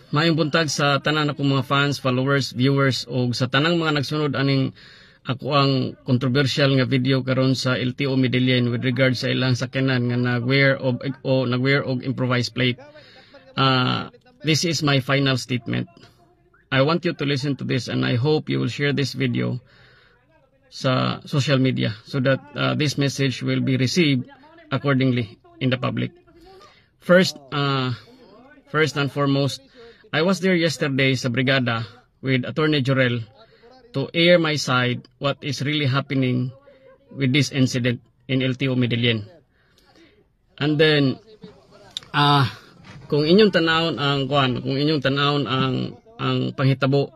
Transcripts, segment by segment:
Maayong buntag sa tanan akong mga fans, followers, viewers o sa tanang mga nagsunod aning ako ang controversial nga video karon sa LTO Medellin with regard sa ilang sakyanan nga nagwear og improvised plate. This is my final statement. I want you to listen to this and I hope you will share this video sa social media so that this message will be received accordingly in the public. First and foremost, I was there yesterday sa Brigada with Attorney Jorel to air my side what is really happening with this incident in LTO Medellin. And then, kung inyong tanawon ang panghitabo,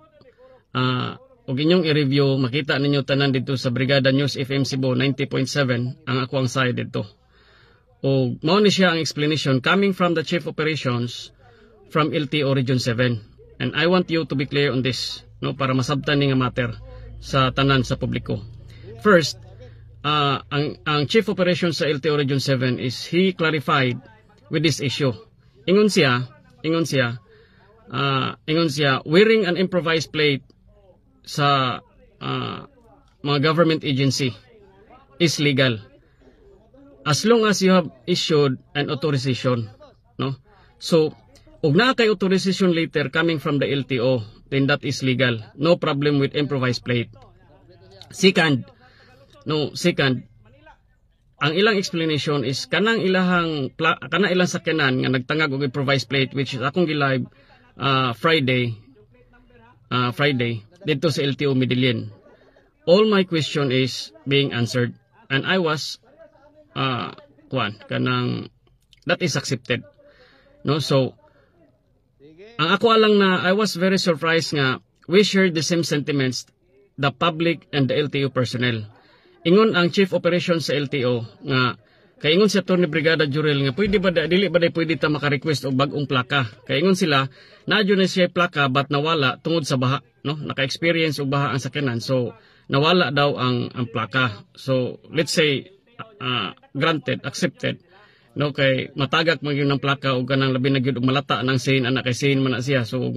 ug inyong i-review, makita ninyo tanan dito sa Brigada News FM Cebu 90.7 ang ako ang side dito. O mao ni siya ang explanation coming from the Chief Operations from LTO Region 7. And I want you to be clear on this, no, para masabtan ni nga matter sa tanan sa publiko. First, ang Chief Operations sa LTO Region 7 is he clarified with this issue. Ingon siya, wearing an improvised plate sa mga government agency is legal as long as you have issued an authorization, no? So ug na kay authorization later coming from the LTO, then that is legal. No problem with improvised plate. Second, ang ilang explanation is kanang ilang sakyanan nga nagtangag og improvised plate, which is akong gi-live Friday dito sa LTO Medellin. All my question is being answered and I was that is accepted, no? So ang ako alang na I was very surprised nga we shared the same sentiments, the public and the LTO personnel. Ingon ang Chief Operations sa LTO nga kay ingon si Attorney Brigada Jorel nga pwede ba dili pwede ta maka-request og bag-ong plaka. Kay ingon sila naadyo na siya plaka but nawala tungod sa baha, no? Naka-experience og baha ang sakyanan, so nawala daw ang plaka. So let's say granted, accepted, no, kay matagak man gyud ng plaka ug kanang labi na gyud og malata nang scene anak kay scene man na siya, so ug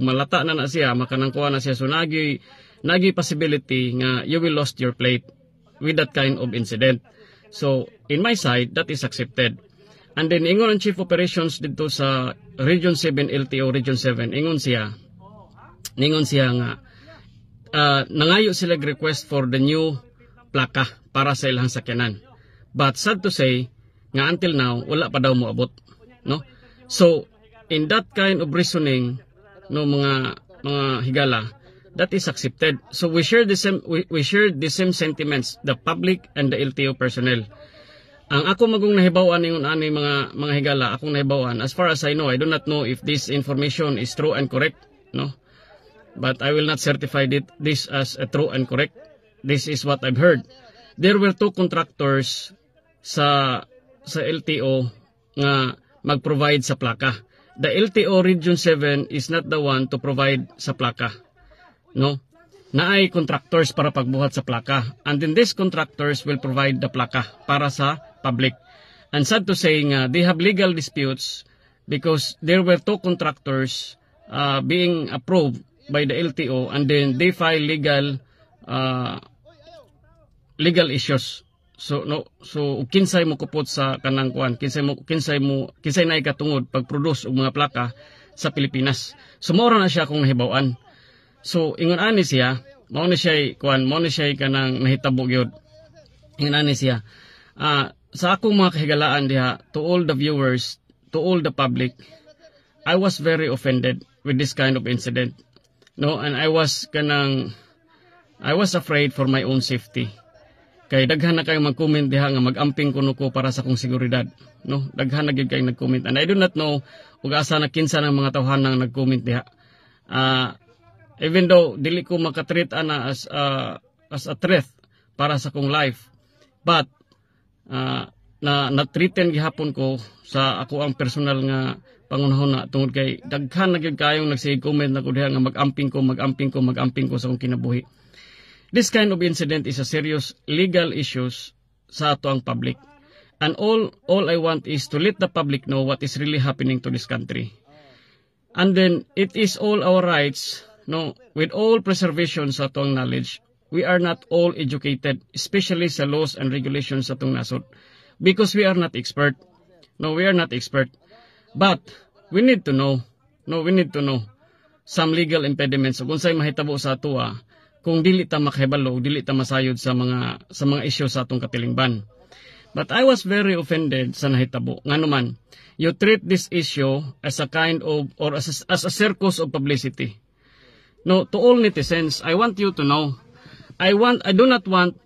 malata na siya makanang kuha na siya, so nagi possibility nga you will lost your plate with that kind of incident. So in my side that is accepted. And then ingon ang Chief Operations dito sa Region 7 LTO Region 7, ingon siya nga nangayo sila request for the new plaka para sa ilang sakyanan, but sad to say nga until now wala pa daw moabot, no? So in that kind of reasoning, no, mga higala, that is accepted. So we share the same sentiments, the public and the LTO personnel. Ang ako magong nahibawan ningon ani mga higala, akong nahibawan, as far as I know, I do not know if this information is true and correct, no, but I will not certify this as a true and correct. This is what I've heard. There were two contractors sa LTO nga mag-provide sa plaka. The LTO Region 7 is not the one to provide sa plaka, no? Naay contractors para pagbuhat sa plaka, and then these contractors will provide the plaka para sa public. And sad to say nga they have legal disputes because there were two contractors being approved by the LTO, and then they file legal issues. So kinsay mo kupot sa kanang kuan, kinsay na ikatungod pag-produce og mga plaka sa Pilipinas. So mao na siya kung nahibaw-an. So ingon ani siya, mao ni siya kanang nahitabo gyud. Ingon ani siya, sa akong mga kahigalaan diha, to all the viewers, to all the public, I was very offended with this kind of incident, no, and I was afraid for my own safety. Kay daghan na kayo mag-comment diha nga mag-amping kuno ko para sa kong seguridad, no? Daghan na gyud kay nag-comment, and I do not know ug asa na kinsa ng mga tawhanang nag-comment diha. Even though dili ko makatreat ana as a threat para sa kong life, but na-threaten gihapon ko sa ako ang personal nga pangunahon na tungod kay daghan na gyud kayong nagsig-comment na ko diha nga mag-amping ko sa kong kinabuhi. This kind of incident is a serious legal issues sa ato ang public. And all I want is to let the public know what is really happening to this country. And then it is all our rights, no, with all preservation sa atong knowledge. We are not all educated, especially sa laws and regulations sa atong nasod, because we are not expert. No, we are not expert. But we need to know. No, we need to know some legal impediments kung sa'y mahitabo sa atua kung dili ta makahibalo, dili ta masayod sa mga issue sa atong katilingban. But I was very offended sa nahitabo. Nga naman, you treat this issue as a kind of, or as a circus of publicity. No, to all netizens, I want you to know, I do not want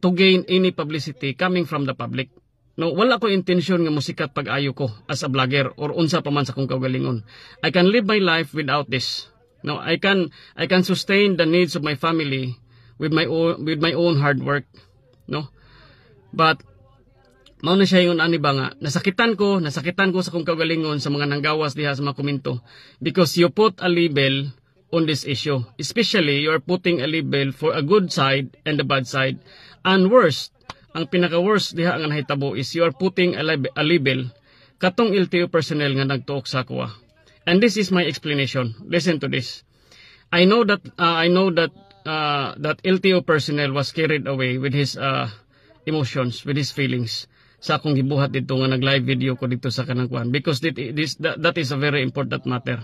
to gain any publicity coming from the public. No, wala ko intensyon nga musikat pag-ayo ko as a vlogger or unsa pa man sa kong kaugalingon. I can live my life without this. No, I can sustain the needs of my family with my own hard work. No? But mao na siya yung ani ba nga nasakitan ko sa kong kaugalingon sa mga nanggawas diha sa mga komento because you put a label on this issue. Especially you are putting a label for a good side and the bad side. And worst, ang pinaka-worst diha nga nahitabo is you are putting a label katong LTO personnel nga nagtuok sa kuha. And this is my explanation. Listen to this. I know that that LTO personnel was carried away with his emotions, with his feelings sa akong gibuhat dito nga nag-live video ko dito sa kanang kuan because that is a very important matter.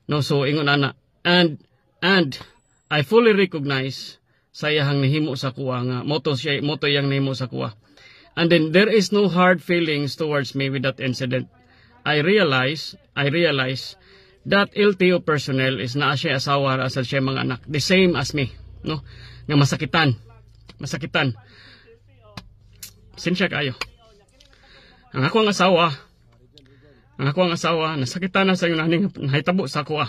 No, so ingon ana. And I fully recognize sa iyang nahimo sa kuha nga moto yang nahimo sa kuha. And then there is no hard feelings towards me with that incident. I realize that LTO personnel is naa siya asawa asal siya mga anak, the same as me, no? Nga masakitan. Sinsya kayo. Ang akong asawa nasakitan na sa yung naning nahitabo sa kuha.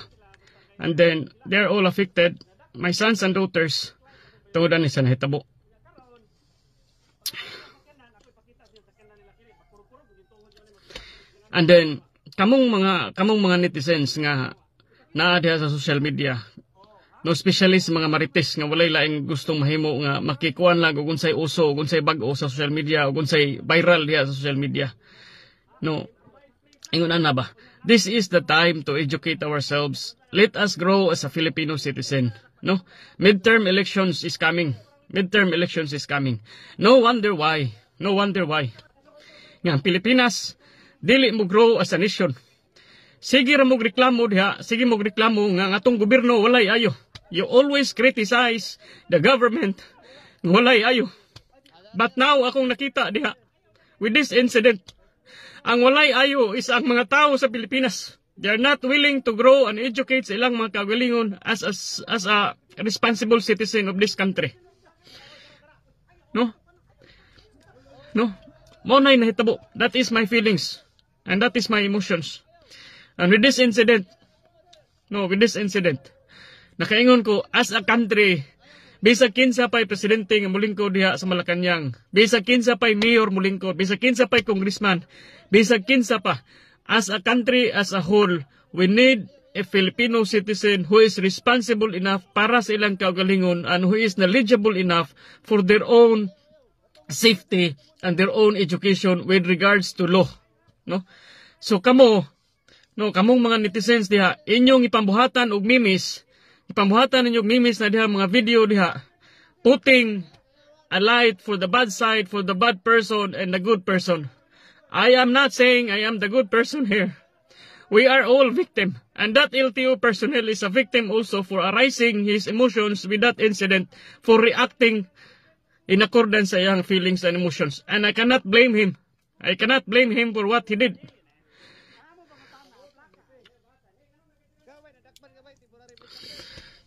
And then they're all affected, my sons and daughters, tungod ani sa nahitabo. And then kamong mga netizens nga naa diha sa social media, no, especially sa mga marites nga walay laing gustong mahimo nga makikuan lang og unsay uso, og unsay bag-o sa social media, og unsay viral diha sa social media. No, ingon ana ba? This is the time to educate ourselves. Let us grow as a Filipino citizen. No, midterm elections is coming. No wonder why. Nga ang Pilipinas dili mo grow as a nation. Sige ra mo reklamo diha, nga atong gobyerno walay ayo. You always criticize the government, walay ayo. But now akong nakita diha with this incident, ang walay ayo is ang mga tao sa Pilipinas. They are not willing to grow and educate sa ilang mga kagalingon as a responsible citizen of this country. No? Mo nay nahitabo. That is my feelings. And that is my emotions. And with this incident, nakaingon ko, as a country, bisag kinsa pa'y presidente nga mulingkod diha sa Malacañang, bisag kinsa pa'y mayor mulingkod, bisag kinsa pa'y congressman, bisag kinsa pa, as a country as a whole, we need a Filipino citizen who is responsible enough para sa ilang kaugalingon and who is knowledgeable enough for their own safety and their own education with regards to law. No? So kamong mga netizens diha, inyong ipambuhatan og memes na diha mga video diha, putting a light for the bad side, for the bad person and the good person. I am not saying I am the good person here. We are all victim, and that LTO personnel is a victim also for arising his emotions with that incident, for reacting in accordance sa iyang feelings and emotions. And I cannot blame him. For what he did.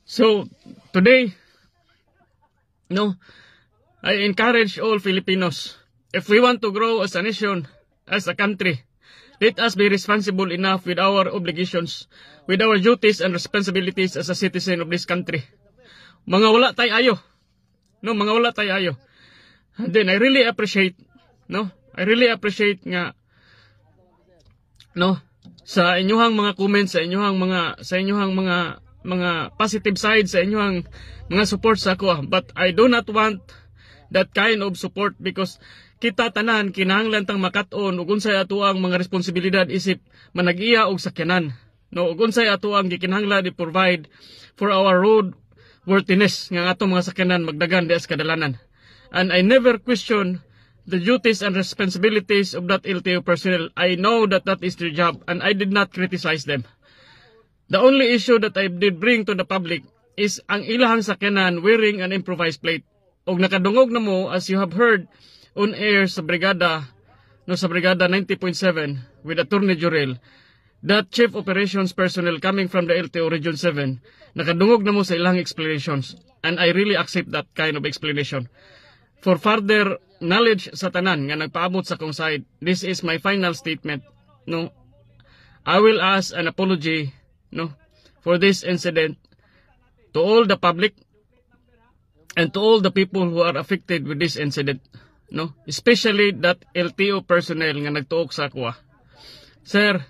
So, today, I encourage all Filipinos, if we want to grow as a nation, as a country, let us be responsible enough with our obligations, with our duties and responsibilities as a citizen of this country. Mga wala tayo ayo. And then I really appreciate nga sa inyong mga comments, sa inyong mga positive side, sa inyong mga support sa ako. But I do not want that kind of support because kita tanan kinahanglan tang makat-on ug unsay ato ang mga responsibilidad isip manag-iya og sakyanan. No, ug unsay ato ang gikinahanglan i-provide for our road worthiness nga ato mga sakyanan magdagan dias kadalanan. And I never question the duties and responsibilities of that LTO personnel. I know that that is their job and I did not criticize them. The only issue that I did bring to the public is ang ilahang sakyanan wearing an improvised plate. Og nakadungog na mo, as you have heard on air sa Brigada, no, sa Brigada 90.7 with Attorney Jurel, that chief operations personnel coming from the LTO Region 7, nakadungog na mo sa ilang explanations. And I really accept that kind of explanation. For further knowledge sa tanan nga nagpaabot sa kong side, this is my final statement. No, I will ask an apology, no, for this incident to all the public and to all the people who are affected with this incident. No, especially that LTO personnel nga nagtuok sa akwa. Sir,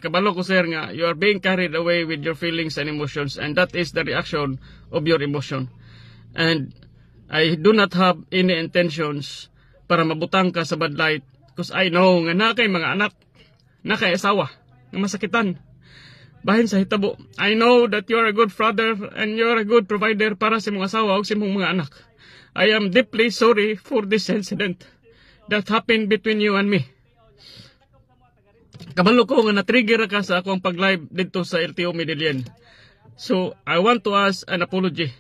kabalo ko sir nga, you are being carried away with your feelings and emotions and that is the reaction of your emotion. And I do not have any intentions para mabutang ka sa bad light because I know nga na kay mga anak, na kay asawa, nga masakitan. Bahin sa hitabo, I know that you are a good father and you are a good provider para sa mga asawa o sa mga anak. I am deeply sorry for this incident that happened between you and me. Kabalo ko nga na-trigger ka sa akong pag-live dito sa LTO Medellin. So, I want to ask an apology.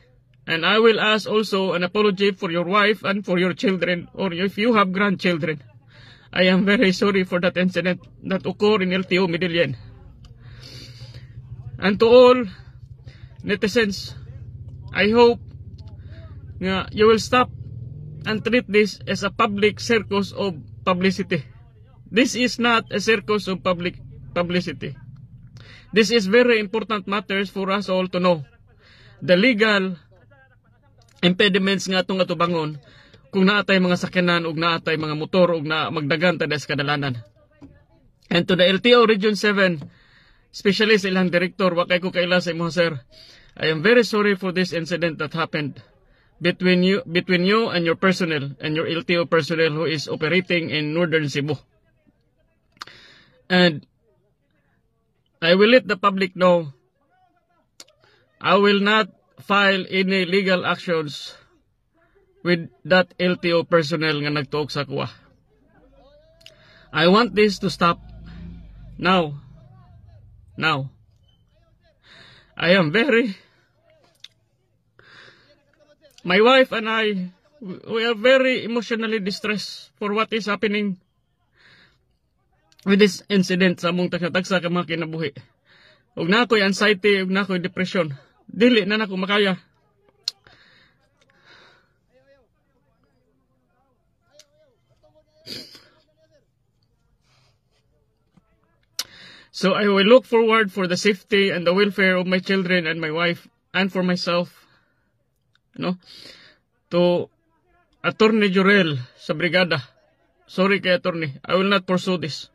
And I will ask also an apology for your wife and for your children or if you have grandchildren. I am very sorry for that incident that occurred in LTO Medellin. And to all netizens, I hope nga you will stop and treat this as a public circus of publicity. This is not a circus of public publicity. This is very important matters for us all to know. The legal impediments nga itong atubangon kung naatay mga sakyanan ug naatay mga motor ug na magdagan ta sa kadalanan. And to the LTO Region 7, especially sa ilang direktor, wakay ko kaila sa imo sir, I am very sorry for this incident that happened between you and your personnel and your LTO personnel who is operating in Northern Cebu. And I will let the public know I will not file any legal actions with that LTO personnel nga nagtuok sa kuha. I want this to stop now. I am my wife and I, we are very emotionally distressed for what is happening with this incident sa among tagsa ka mga kinabuhi. Ug na ako'y anxiety, ug na ako'y depression. Dili na nako makaya. So I will look forward for the safety and the welfare of my children and my wife and for myself, no, to Attorney Jurel sa Brigada. Sorry kay Attorney, I will not pursue this.